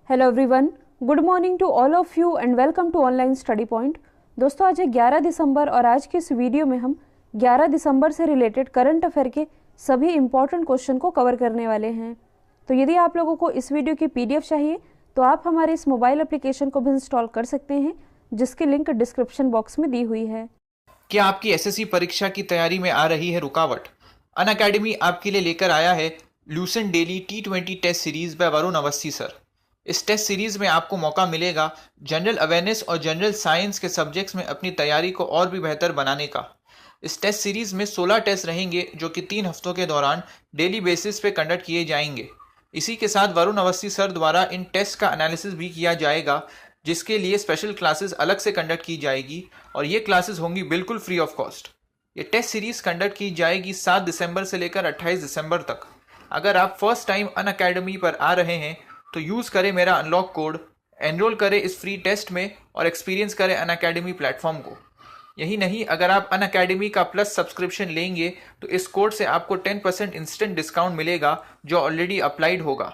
Hello everyone, good morning to all of you and welcome to online study point. दोस्तों, आज है 11 दिसंबर और आज की इस वीडियो में हम 11 दिसंबर से रिलेटेड करंट अफेयर के सभी इंपॉर्टेंट क्वेश्चन को कवर करने वाले हैं। तो यदि आप लोगों को इस वीडियो की पीडीएफ चाहिए तो आप हमारे इस मोबाइल एप्लीकेशन को भी इंस्टॉल कर सकते हैं, जिसकी लिंक डिस्क्रिप्शन बॉक्स में दी हुई है। क्या आपकी एसएससी परीक्षा की तैयारी में आ रही है रुकावट? अनअकैडमी आपके लिए लेकर आया है Lucent daily T20 test series by Varun Awasthi sir. इस टेस्ट सीरीज में आपको मौका मिलेगा जनरल अवेयरनेस और जनरल साइंस के सब्जेक्ट्स में अपनी तैयारी को और भी बेहतर बनाने का। इस टेस्ट सीरीज में 16 टेस्ट रहेंगे जो कि 3 हफ्तों के दौरान डेली बेसिस पे कंडक्ट किए जाएंगे। इसी के साथ वरुण अवस्थी सर द्वारा इन टेस्ट का एनालिसिस भी किया जाएगा, जिसके लिए स्पेशल क्लासेस अलग से कंडक्ट की जाएगी और ये क्लासेस होंगी बिल्कुल फ्री ऑफ कॉस्ट। ये टेस्ट सीरीज कंडक्ट की जाएगी 7 दिसंबर से लेकर 28 दिसंबर तक। अगर आप फर्स्ट टाइम अनअकैडमी पर आ रहे हैं तो यूज़ करें मेरा अनलॉक कोड, एनरोल करें इस फ्री टेस्ट में और एक्सपीरियंस करें अनअकैडमी प्लेटफॉर्म को। यही नहीं, अगर आप अनअकैडमी का प्लस सब्सक्रिप्शन लेंगे तो इस कोड से आपको 10% इंस्टेंट डिस्काउंट मिलेगा जो ऑलरेडी अप्लाइड होगा।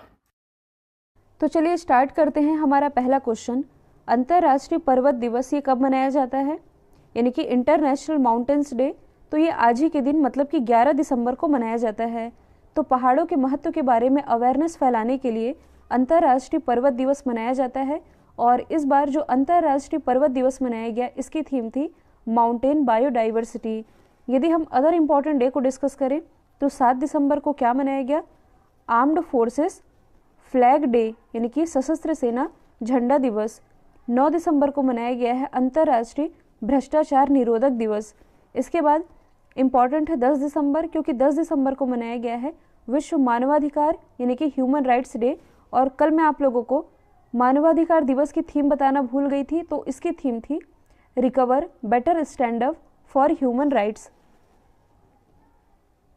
तो चलिए स्टार्ट करते हैं। हमारा पहला क्वेश्चन, अंतर्राष्ट्रीय पर्वत दिवस ये कब मनाया जाता है? यानी कि इंटरनेशनल माउंटेन्स डे। तो ये आज ही के दिन मतलब कि 11 दिसंबर को मनाया जाता है। तो पहाड़ों के महत्व के बारे में अवेयरनेस फैलाने के लिए अंतर्राष्ट्रीय पर्वत दिवस मनाया जाता है। और इस बार जो अंतर्राष्ट्रीय पर्वत दिवस मनाया गया, इसकी थीम थी माउंटेन बायोडाइवर्सिटी। यदि हम अदर इम्पॉर्टेंट डे को डिस्कस करें तो 7 दिसंबर को क्या मनाया गया? आर्म्ड फोर्सेस फ्लैग डे, यानी कि सशस्त्र सेना झंडा दिवस। 9 दिसंबर को मनाया गया है अंतर्राष्ट्रीय भ्रष्टाचार निरोधक दिवस। इसके बाद इम्पॉर्टेंट है 10 दिसंबर, क्योंकि 10 दिसंबर को मनाया गया है विश्व मानवाधिकार यानी कि ह्यूमन राइट्स डे। और कल मैं आप लोगों को मानवाधिकार दिवस की थीम बताना भूल गई थी, तो इसकी थीम थी recover better stand up for human rights.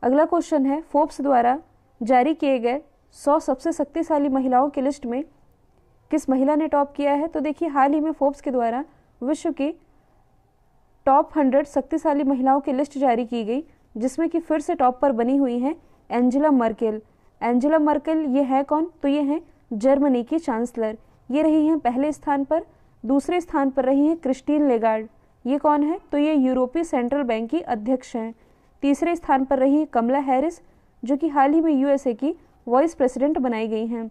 अगला क्वेश्चन है, फोर्ब्स द्वारा जारी किए गए 100 सबसे शक्तिशाली महिलाओं की लिस्ट में किस महिला ने टॉप किया है? तो देखिए, हाल ही में फोर्ब्स के द्वारा विश्व की टॉप 100 शक्तिशाली महिलाओं की लिस्ट जारी की गई, जिसमें कि फिर से टॉप पर बनी हुई हैं एंजेला मर्केल। एंजेला मर्केल ये है कौन? तो ये हैं जर्मनी की चांसलर। ये रही हैं पहले स्थान पर। दूसरे स्थान पर रही हैं क्रिस्टीन लेगार्ड। ये कौन है? तो ये यूरोपीय सेंट्रल बैंक की अध्यक्ष हैं। तीसरे स्थान पर रही है कमला हैरिस, जो कि हाल ही में यूएसए की वाइस प्रेसिडेंट बनाई गई हैं।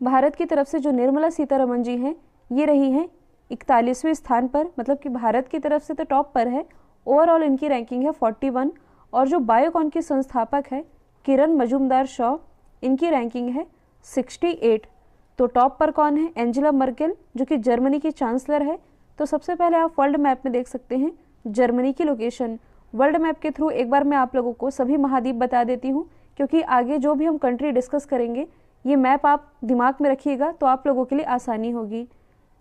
भारत की तरफ से जो निर्मला सीतारमण जी हैं, ये रही हैं 41वें स्थान पर, मतलब कि भारत की तरफ से तो टॉप पर है। ओवरऑल इनकी रैंकिंग है 41। और जो बायोकॉन की संस्थापक है किरण मजूमदार शॉ, इनकी रैंकिंग है 68। तो टॉप पर कौन है? एंजेला मर्केल, जो कि जर्मनी की चांसलर है। तो सबसे पहले आप वर्ल्ड मैप में देख सकते हैं जर्मनी की लोकेशन। वर्ल्ड मैप के थ्रू एक बार मैं आप लोगों को सभी महाद्वीप बता देती हूँ, क्योंकि आगे जो भी हम कंट्री डिस्कस करेंगे ये मैप आप दिमाग में रखिएगा तो आप लोगों के लिए आसानी होगी।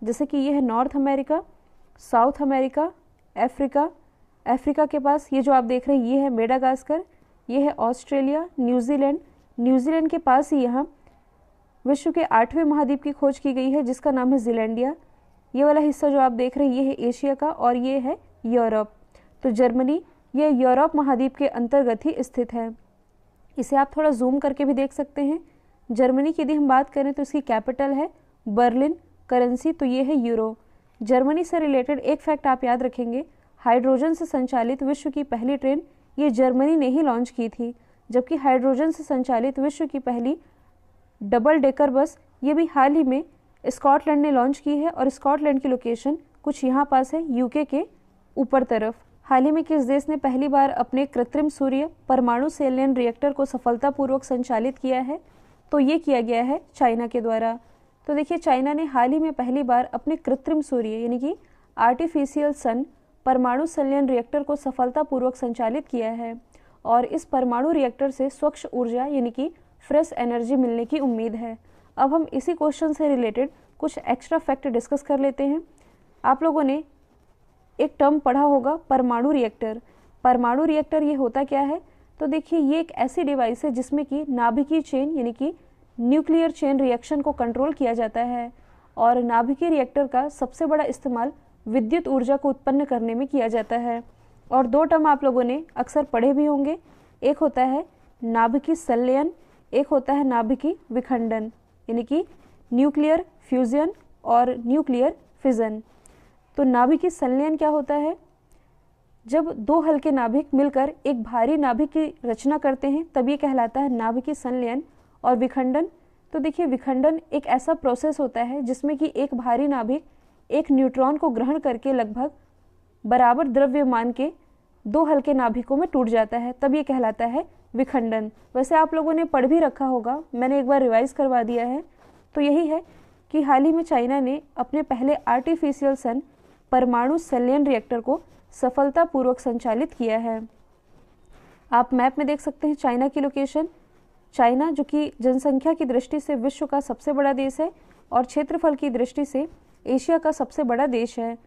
जैसे कि ये है north America, south America, Africa. Africa के पास ये जो आप देख रहे हैं ये है मेडागास्कर, ये है ऑस्ट्रेलिया, न्यूजीलैंड। न्यूजीलैंड के पास ही यहाँ विश्व के 8वें महाद्वीप की खोज की गई है, जिसका नाम है जीलैंडिया। ये वाला हिस्सा जो आप देख रहे हैं ये है एशिया का और ये है यूरोप। तो जर्मनी ये यूरोप महाद्वीप के अंतर्गत ही स्थित है। इसे आप थोड़ा जूम करके भी देख सकते हैं। जर्मनी की यदि हम बात करें तो इसकी कैपिटल है बर्लिन, करेंसी तो ये है यूरो। जर्मनी से रिलेटेड एक फैक्ट आप याद रखेंगे, हाइड्रोजन से संचालित विश्व की पहली ट्रेन ये जर्मनी ने ही लॉन्च की थी, जबकि हाइड्रोजन से संचालित विश्व की पहली डबल डेकर बस ये भी हाल ही में स्कॉटलैंड ने लॉन्च की है। और स्कॉटलैंड की लोकेशन कुछ यहाँ पास है यूके के ऊपर तरफ। हाल ही में किस देश ने पहली बार अपने कृत्रिम सूर्य परमाणु सेलियन रिएक्टर को सफलतापूर्वक संचालित किया है? तो ये किया गया है चाइना के द्वारा। तो देखिए, चाइना ने हाल ही में पहली बार अपने कृत्रिम सूर्य यानी कि आर्टिफिशियल सन परमाणु संलयन रिएक्टर को सफलतापूर्वक संचालित किया है। और इस परमाणु रिएक्टर से स्वच्छ ऊर्जा यानी कि फ्रेश एनर्जी मिलने की उम्मीद है। अब हम इसी क्वेश्चन से रिलेटेड कुछ एक्स्ट्रा फैक्ट डिस्कस कर लेते हैं। आप लोगों ने एक टर्म पढ़ा होगा परमाणु रिएक्टर। परमाणु रिएक्टर ये होता क्या है? तो देखिए, ये एक ऐसी डिवाइस है जिसमें कि नाभिकीय चेन यानी कि न्यूक्लियर चेन रिएक्शन को कंट्रोल किया जाता है। और नाभिकीय रिएक्टर का सबसे बड़ा इस्तेमाल विद्युत ऊर्जा को उत्पन्न करने में किया जाता है। और 2 टर्म आप लोगों ने अक्सर पढ़े भी होंगे, एक होता है नाभिकीय संलयन, एक होता है नाभिकीय विखंडन। यानी कि न्यूक्लियर फ्यूजन और न्यूक्लियर फिजन। तो नाभिकीय संलयन क्या होता है? जब दो हल्के नाभिक मिलकर एक भारी नाभिक की रचना करते हैं तब ये कहलाता है नाभिकीय संलयन। और विखंडन, तो देखिए विखंडन एक ऐसा प्रोसेस होता है जिसमें कि एक भारी नाभिक एक न्यूट्रॉन को ग्रहण करके लगभग बराबर द्रव्यमान के दो हल्के नाभिकों में टूट जाता है, तब ये कहलाता है विखंडन। वैसे आप लोगों ने पढ़ भी रखा होगा, मैंने एक बार रिवाइज करवा दिया है। तो यही है कि हाल ही में चाइना ने अपने पहले आर्टिफिशियल सन परमाणु संलयन रिएक्टर को सफलतापूर्वक संचालित किया है। आप मैप में देख सकते हैं चाइना की लोकेशन। चाइना जो कि जनसंख्या की दृष्टि से विश्व का सबसे बड़ा देश है और क्षेत्रफल की दृष्टि से एशिया का सबसे बड़ा देश है।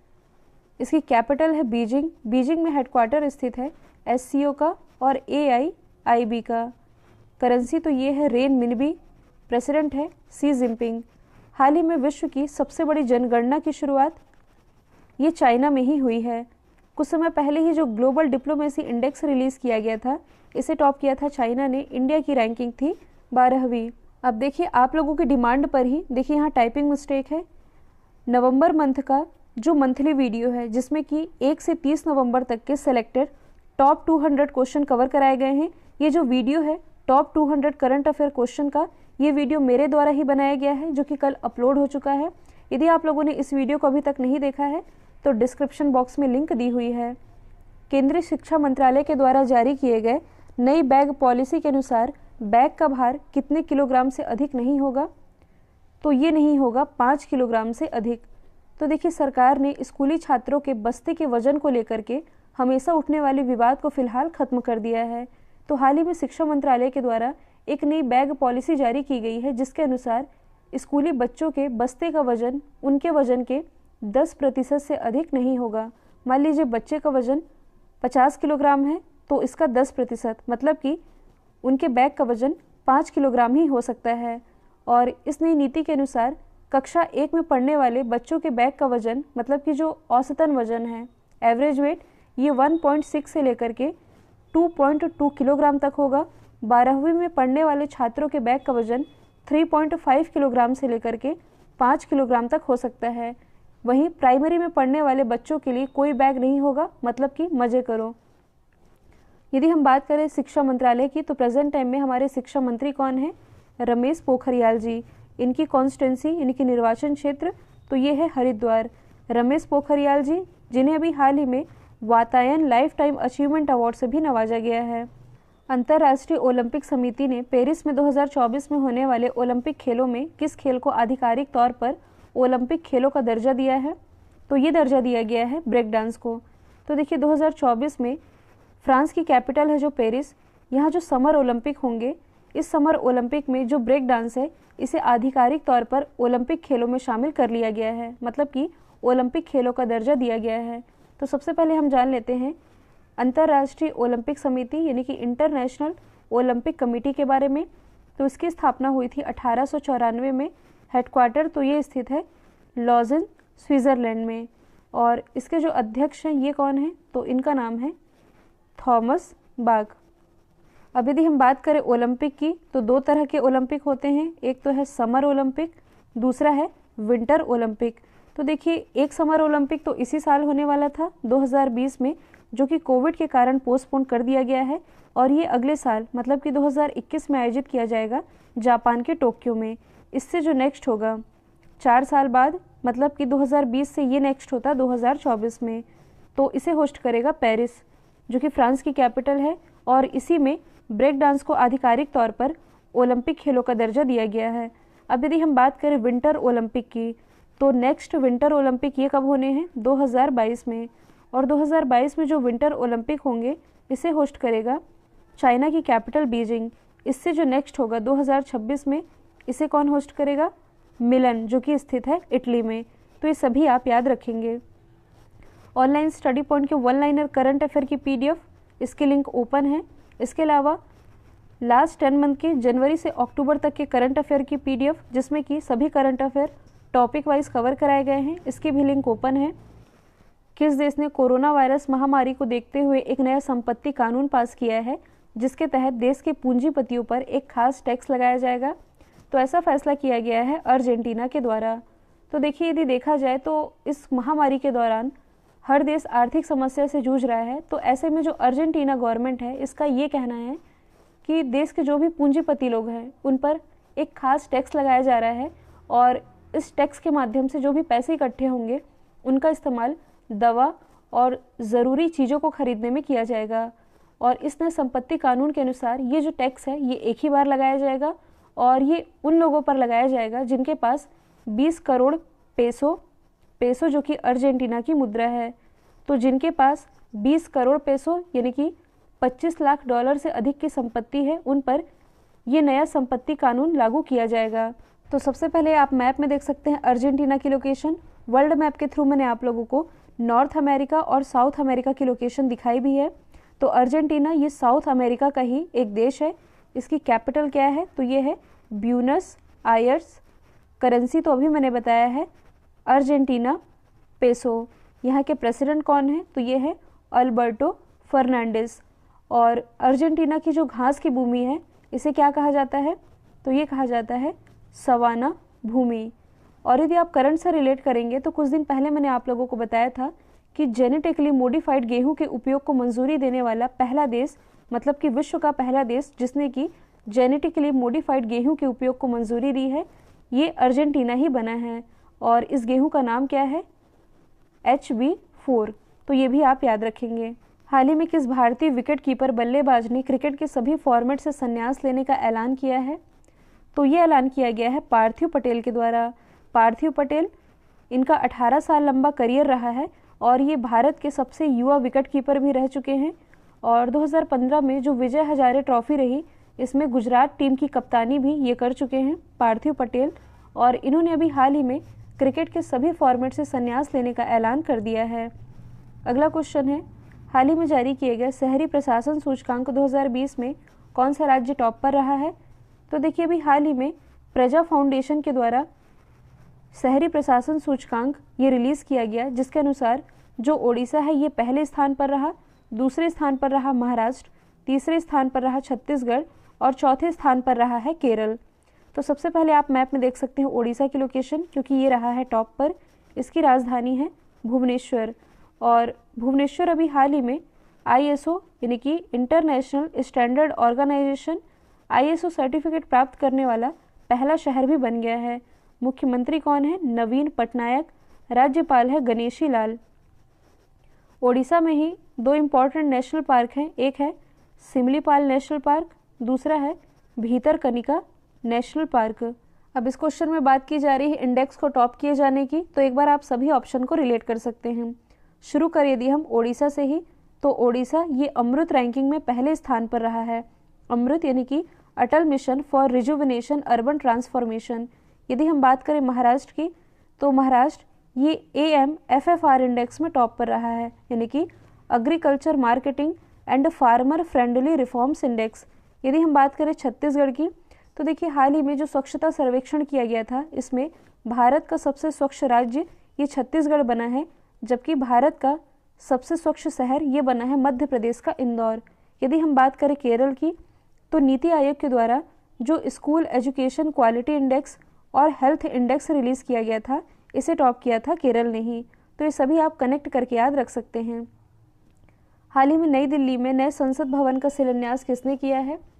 इसकी कैपिटल है बीजिंग। बीजिंग में हेडक्वार्टर स्थित है SCO का और AIIB का। करेंसी तो ये है रेन मिनबी। प्रेसिडेंट है सी जिनपिंग। हाल ही में विश्व की सबसे बड़ी जनगणना की शुरुआत ये चाइना में ही हुई है। कुछ समय पहले ही जो ग्लोबल डिप्लोमेसी इंडेक्स रिलीज किया गया था, इसे टॉप किया था चाइना ने। इंडिया की रैंकिंग थी 12वीं। अब देखिए आप लोगों की डिमांड पर ही, देखिए यहाँ टाइपिंग मिस्टेक है। नवंबर मंथ का जो मंथली वीडियो है जिसमें कि 1 से 30 नवंबर तक के सिलेक्टेड टॉप 200 क्वेश्चन कवर कराए गए हैं, ये जो वीडियो है टॉप 200 करंट अफेयर क्वेश्चन का, ये वीडियो मेरे द्वारा ही बनाया गया है जो कि कल अपलोड हो चुका है। यदि आप लोगों ने इस वीडियो को अभी तक नहीं देखा है तो डिस्क्रिप्शन बॉक्स में लिंक दी हुई है। केंद्रीय शिक्षा मंत्रालय के द्वारा जारी किए गए नई बैग पॉलिसी के अनुसार बैग का भार कितने किलोग्राम से अधिक नहीं होगा? तो ये नहीं होगा 5 किलोग्राम से अधिक। तो देखिए सरकार ने स्कूली छात्रों के बस्ते के वजन को लेकर के हमेशा उठने वाले विवाद को फिलहाल खत्म कर दिया है। तो हाल ही में शिक्षा मंत्रालय के द्वारा एक नई बैग पॉलिसी जारी की गई है जिसके अनुसार स्कूली बच्चों के बस्ते का वजन उनके वजन के 10% से अधिक नहीं होगा। मान लीजिए बच्चे का वजन 50 किलोग्राम है तो इसका 10% मतलब कि उनके बैग का वजन 5 किलोग्राम ही हो सकता है। और इस नई नीति के अनुसार कक्षा 1 में पढ़ने वाले बच्चों के बैग का वजन मतलब कि जो औसतन वजन है, एवरेज वेट, ये 1.6 से लेकर के 2.2 किलोग्राम तक होगा। 12वीं में पढ़ने वाले छात्रों के बैग का वजन 3.5 किलोग्राम से लेकर के 5 किलोग्राम तक हो सकता है। वहीं प्राइमरी में पढ़ने वाले बच्चों के लिए कोई बैग नहीं होगा, मतलब कि मजे करो। यदि हम बात करें शिक्षा मंत्रालय की तो प्रेजेंट टाइम में हमारे शिक्षा मंत्री कौन है? रमेश पोखरियाल जी। इनकी कॉन्स्टिट्यूंसी, इनकी निर्वाचन क्षेत्र तो ये है हरिद्वार। रमेश पोखरियाल जी जिन्हें अभी हाल ही में Vatayan life time achievement award से भी नवाजा गया है। अंतर्राष्ट्रीय ओलंपिक समिति ने पेरिस में 2024 में होने वाले ओलंपिक खेलों में किस खेल को आधिकारिक तौर पर ओलंपिक खेलों का दर्जा दिया है? तो ये दर्जा दिया गया है ब्रेक डांस को। तो देखिए 2024 में फ्रांस की कैपिटल है जो पेरिस, यहाँ जो समर ओलंपिक होंगे, इस समर ओलंपिक में जो ब्रेक डांस है इसे आधिकारिक तौर पर ओलंपिक खेलों में शामिल कर लिया गया है, मतलब कि ओलंपिक खेलों का दर्जा दिया गया है। तो सबसे पहले हम जान लेते हैं अंतर्राष्ट्रीय ओलंपिक समिति यानी कि इंटरनेशनल ओलंपिक कमेटी के बारे में। तो इसकी स्थापना हुई थी 1894 में। हेडक्वार्टर तो ये स्थित है लॉजन, स्विट्जरलैंड में। और इसके जो अध्यक्ष हैं ये कौन है? तो इनका नाम है थॉमस बाक। अब यदि हम बात करें ओलंपिक की तो दो तरह के ओलंपिक होते हैं, एक तो है समर ओलंपिक, दूसरा है विंटर ओलंपिक। तो देखिए एक समर ओलंपिक तो इसी साल होने वाला था 2020 में, जो कि कोविड के कारण पोस्टपोन कर दिया गया है। और ये अगले साल मतलब कि 2021 में आयोजित किया जाएगा जापान के टोक्यो में। इससे जो नेक्स्ट होगा 4 साल बाद, मतलब कि 2020 से ये नेक्स्ट होता 2024 में, तो इसे होस्ट करेगा पेरिस जो कि फ्रांस की कैपिटल है। और इसी में ब्रेक डांस को आधिकारिक तौर पर ओलंपिक खेलों का दर्जा दिया गया है। अब यदि हम बात करें विंटर ओलंपिक की तो नेक्स्ट विंटर ओलंपिक ये कब होने हैं? 2022 में। और 2022 में जो विंटर ओलंपिक होंगे इसे होस्ट करेगा चाइना की कैपिटल बीजिंग। इससे जो नेक्स्ट होगा 2026 में, इसे कौन होस्ट करेगा? मिलन जो कि स्थित है इटली में। तो ये सभी आप याद रखेंगे। ऑनलाइन स्टडी पॉइंट के वन लाइनर करंट अफेयर की PDF, इसके लिंक ओपन है। इसके अलावा लास्ट 10 मंथ के जनवरी से अक्टूबर तक के करंट अफेयर की PDF जिसमें कि सभी current affair topic wise cover कराए गए हैं, इसके भी लिंक ओपन है। किस देश ने कोरोना वायरस महामारी को देखते हुए एक नया संपत्ति कानून पास किया है जिसके तहत देश के पूंजीपतियों पर एक खास टैक्स लगाया जाएगा? तो ऐसा फैसला किया गया है अर्जेंटीना के द्वारा। तो देखिए, यदि देखा जाए तो इस महामारी के दौरान हर देश आर्थिक समस्या से जूझ रहा है, तो ऐसे में जो अर्जेंटीना गवर्नमेंट है इसका ये कहना है कि देश के जो भी पूंजीपति लोग हैं उन पर एक खास टैक्स लगाया जा रहा है और इस टैक्स के माध्यम से जो भी पैसे इकट्ठे होंगे उनका इस्तेमाल दवा और ज़रूरी चीज़ों को खरीदने में किया जाएगा। और इस नए संपत्ति कानून के अनुसार ये जो टैक्स है ये एक ही बार लगाया जाएगा और ये उन लोगों पर लगाया जाएगा जिनके पास 20 करोड़ पेसो जो कि अर्जेंटीना की मुद्रा है। तो जिनके पास 20 करोड़ पेसो यानी कि 25 लाख डॉलर से अधिक की संपत्ति है उन पर ये नया संपत्ति कानून लागू किया जाएगा। तो सबसे पहले आप मैप में देख सकते हैं अर्जेंटीना की लोकेशन। वर्ल्ड मैप के थ्रू मैंने आप लोगों को नॉर्थ अमेरिका और साउथ अमेरिका की लोकेशन दिखाई भी है। तो अर्जेंटीना ये साउथ अमेरिका का ही एक देश है। इसकी कैपिटल क्या है? तो ये है ब्यूनस आयर्स। करेंसी तो अभी मैंने बताया है अर्जेंटीना पेसो। यहाँ के प्रेसिडेंट कौन है? तो ये है अल्बर्टो फर्नांडिस। और अर्जेंटीना की जो घास की भूमि है इसे क्या कहा जाता है? तो ये कहा जाता है सवाना भूमि। और यदि आप करंट से रिलेट करेंगे तो कुछ दिन पहले मैंने आप लोगों को बताया था कि जेनेटिकली मॉडिफाइड गेहूं के उपयोग को मंजूरी देने वाला पहला देश, मतलब कि विश्व का पहला देश जिसने कि जेनेटिकली मॉडिफाइड गेहूं के उपयोग को मंजूरी दी है, ये अर्जेंटीना ही बना है। और इस गेहूं का नाम क्या है? HB4। तो ये भी आप याद रखेंगे। हाल ही में किस भारतीय विकेट कीपर बल्लेबाज ने क्रिकेट के सभी फॉर्मेट से संन्यास लेने का ऐलान किया है? तो ये ऐलान किया गया है पार्थिव पटेल के द्वारा। पार्थिव पटेल, इनका 18 साल लंबा करियर रहा है और ये भारत के सबसे युवा विकेट कीपर भी रह चुके हैं। और 2015 में जो विजय हजारे ट्रॉफी रही इसमें गुजरात टीम की कप्तानी भी ये कर चुके हैं पार्थिव पटेल। और इन्होंने अभी हाल ही में क्रिकेट के सभी फॉर्मेट से संन्यास लेने का ऐलान कर दिया है। अगला क्वेश्चन है, हाल ही में जारी किए गए शहरी प्रशासन सूचकांक 2020 में कौन सा राज्य टॉप पर रहा है? तो देखिए, अभी हाल ही में प्रजा फाउंडेशन के द्वारा शहरी प्रशासन सूचकांक ये रिलीज़ किया गया, जिसके अनुसार जो ओडिशा है ये पहले स्थान पर रहा, दूसरे स्थान पर रहा महाराष्ट्र, तीसरे स्थान पर रहा छत्तीसगढ़ और चौथे स्थान पर रहा है केरल। तो सबसे पहले आप मैप में देख सकते हैं ओडिशा की लोकेशन, क्योंकि ये रहा है टॉप पर। इसकी राजधानी है भुवनेश्वर और भुवनेश्वर अभी हाल ही में ISO यानी कि international standard organization ISO certificate प्राप्त करने वाला पहला शहर भी बन गया है। मुख्यमंत्री कौन है? नवीन पटनायक। राज्यपाल है गणेशी लाल। ओडिशा में ही 2 इम्पॉर्टेंट नेशनल पार्क हैं, एक है सिमलीपाल नेशनल पार्क, दूसरा है भीतरकनिका नेशनल पार्क। अब इस क्वेश्चन में बात की जा रही है इंडेक्स को टॉप किए जाने की, तो एक बार आप सभी ऑप्शन को रिलेट कर सकते हैं। शुरू करें यदि हम ओडिशा से ही, तो ओडिशा ये अमृत रैंकिंग में पहले स्थान पर रहा है। अमृत यानी कि Atal mission for rejuvenation urban transformation. यदि हम बात करें महाराष्ट्र की, तो महाराष्ट्र ये AMFFR इंडेक्स में टॉप पर रहा है, यानी कि agriculture marketing and farmer friendly reforms index. यदि हम बात करें छत्तीसगढ़ की, तो देखिए हाल ही में जो स्वच्छता सर्वेक्षण किया गया था इसमें भारत का सबसे स्वच्छ राज्य ये छत्तीसगढ़ बना है, जबकि भारत का सबसे स्वच्छ शहर ये बना है मध्य प्रदेश का इंदौर। यदि हम बात करें केरल की, तो नीति आयोग के द्वारा जो स्कूल एजुकेशन क्वालिटी इंडेक्स और हेल्थ इंडेक्स रिलीज़ किया गया था, इसे टॉप किया था केरल ने ही। तो ये सभी आप कनेक्ट करके याद रख सकते हैं। हाल ही में नई दिल्ली में नए संसद भवन का शिलान्यास किसने किया है?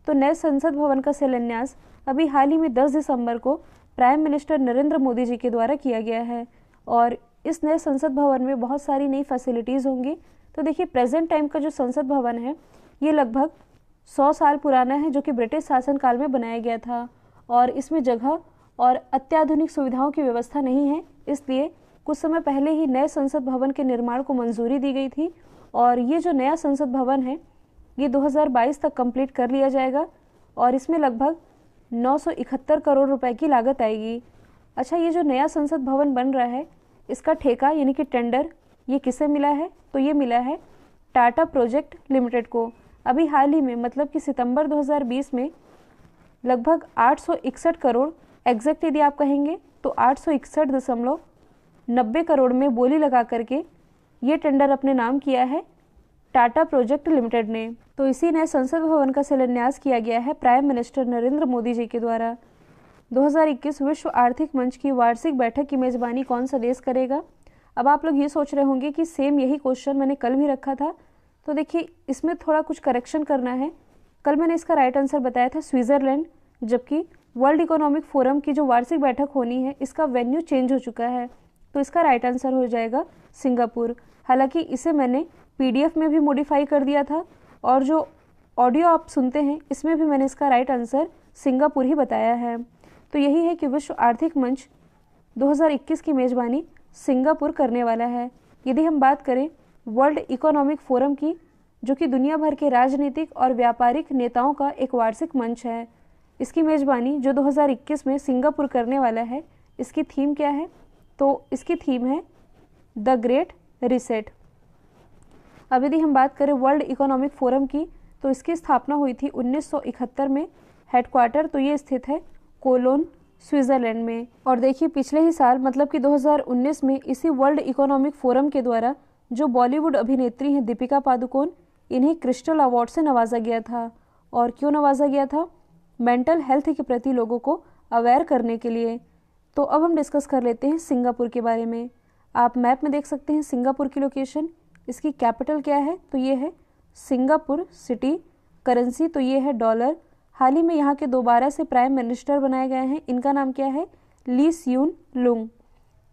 तो नए संसद भवन का शिलान्यास अभी हाल ही में 10 दिसंबर को प्राइम मिनिस्टर नरेंद्र मोदी जी के द्वारा किया गया है। और इस नए संसद भवन में बहुत सारी नई फैसिलिटीज़ होंगी। तो देखिए, प्रेजेंट टाइम का जो संसद भवन है ये लगभग 100 साल पुराना है, जो कि ब्रिटिश शासनकाल में बनाया गया था। और इसमें जगह और अत्याधुनिक सुविधाओं की व्यवस्था नहीं है, इसलिए कुछ समय पहले ही नए संसद भवन के निर्माण को मंजूरी दी गई थी। और ये जो नया संसद भवन है ये 2022 तक कंप्लीट कर लिया जाएगा और इसमें लगभग 971 करोड़ रुपए की लागत आएगी। अच्छा, ये जो नया संसद भवन बन रहा है इसका ठेका यानी कि टेंडर ये किसे मिला है? तो ये मिला है टाटा प्रोजेक्ट लिमिटेड को। अभी हाल ही में, मतलब कि सितंबर 2020 में लगभग 861 करोड़, एग्जैक्ट यदि आप कहेंगे तो 861.90 करोड़ में बोली लगा करके ये टेंडर अपने नाम किया है टाटा प्रोजेक्ट लिमिटेड ने। तो इसी नए संसद भवन का शिलान्यास किया गया है प्राइम मिनिस्टर नरेंद्र मोदी जी के द्वारा। 2021 विश्व आर्थिक मंच की वार्षिक बैठक की मेजबानी कौन सा देश करेगा? अब आप लोग ये सोच रहे होंगे कि सेम यही क्वेश्चन मैंने कल भी रखा था, तो देखिए इसमें थोड़ा कुछ करेक्शन करना है। कल मैंने इसका राइट आंसर बताया था स्विट्जरलैंड, जबकि वर्ल्ड इकोनॉमिक फोरम की जो वार्षिक बैठक होनी है इसका वेन्यू चेंज हो चुका है, तो इसका राइट आंसर हो जाएगा सिंगापुर। हालांकि इसे मैंने PDF में भी मॉडिफाई कर दिया था और जो ऑडियो आप सुनते हैं इसमें भी मैंने इसका राइट आंसर सिंगापुर ही बताया है। तो यही है कि विश्व आर्थिक मंच 2021 की मेज़बानी सिंगापुर करने वाला है। यदि हम बात करें वर्ल्ड इकोनॉमिक फोरम की, जो कि दुनिया भर के राजनीतिक और व्यापारिक नेताओं का एक वार्षिक मंच है, इसकी मेज़बानी जो 2021 में सिंगापुर करने वाला है, इसकी थीम क्या है? तो इसकी थीम है द ग्रेट रीसेट। अब यदि हम बात करें वर्ल्ड इकोनॉमिक फोरम की, तो इसकी स्थापना हुई थी 1971 में। हेडक्वार्टर तो ये स्थित है कोलोन, स्विट्जरलैंड में। और देखिए पिछले ही साल मतलब कि 2019 में इसी वर्ल्ड इकोनॉमिक फोरम के द्वारा जो बॉलीवुड अभिनेत्री हैं दीपिका पादुकोण, इन्हें क्रिस्टल अवार्ड से नवाजा गया था। और क्यों नवाजा गया था? मेंटल हेल्थ के प्रति लोगों को अवेयर करने के लिए। तो अब हम डिस्कस कर लेते हैं सिंगापुर के बारे में। आप मैप में देख सकते हैं सिंगापुर की लोकेशन। इसकी कैपिटल क्या है? तो ये है सिंगापुर सिटी। करेंसी तो ये है डॉलर। हाल ही में यहाँ के दोबारा से प्राइम मिनिस्टर बनाए गए हैं, इनका नाम क्या है? ली सियून लुंग।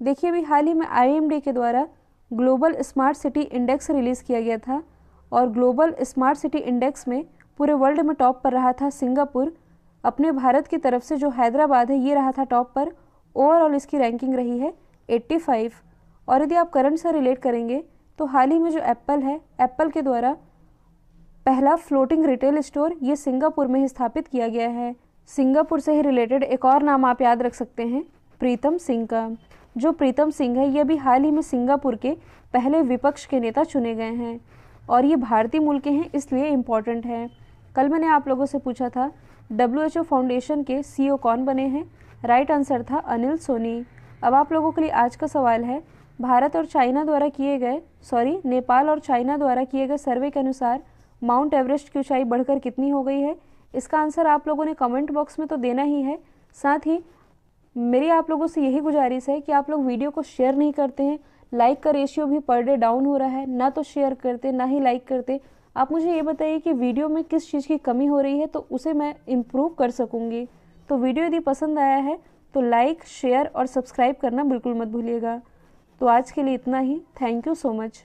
देखिए अभी हाल ही में IMD के द्वारा global smart city index release किया गया था और ग्लोबल स्मार्ट सिटी इंडेक्स में पूरे वर्ल्ड में टॉप पर रहा था सिंगापुर। अपने भारत की तरफ से जो हैदराबाद है ये रहा था टॉप पर। ओवरऑल इसकी रैंकिंग रही है 85। और यदि आप करंट से रिलेट करेंगे तो हाल ही में जो एप्पल है, एप्पल के द्वारा पहला फ्लोटिंग रिटेल स्टोर ये सिंगापुर में ही स्थापित किया गया है। सिंगापुर से ही रिलेटेड एक और नाम आप याद रख सकते हैं, प्रीतम सिंह का। जो प्रीतम सिंह है ये भी हाल ही में सिंगापुर के पहले विपक्ष के नेता चुने गए हैं और ये भारतीय मूल के हैं, इसलिए इम्पॉर्टेंट है। कल मैंने आप लोगों से पूछा था WHO फाउंडेशन के CEO कौन बने हैं? राइट आंसर था अनिल सोनी। अब आप लोगों के लिए आज का सवाल है, नेपाल और चाइना द्वारा किए गए सर्वे के अनुसार माउंट एवरेस्ट की ऊंचाई बढ़कर कितनी हो गई है? इसका आंसर आप लोगों ने कमेंट बॉक्स में तो देना ही है। साथ ही मेरी आप लोगों से यही गुजारिश है कि आप लोग वीडियो को शेयर नहीं करते हैं। लाइक का रेशियो भी पर डे डाउन हो रहा है, ना तो शेयर करते ना ही लाइक करते। आप मुझे ये बताइए कि वीडियो में किस चीज़ की कमी हो रही है, तो उसे मैं इम्प्रूव कर सकूँगी। तो वीडियो यदि पसंद आया है तो लाइक, शेयर और सब्सक्राइब करना बिल्कुल मत भूलिएगा। तो आज के लिए इतना ही। Thank you so much.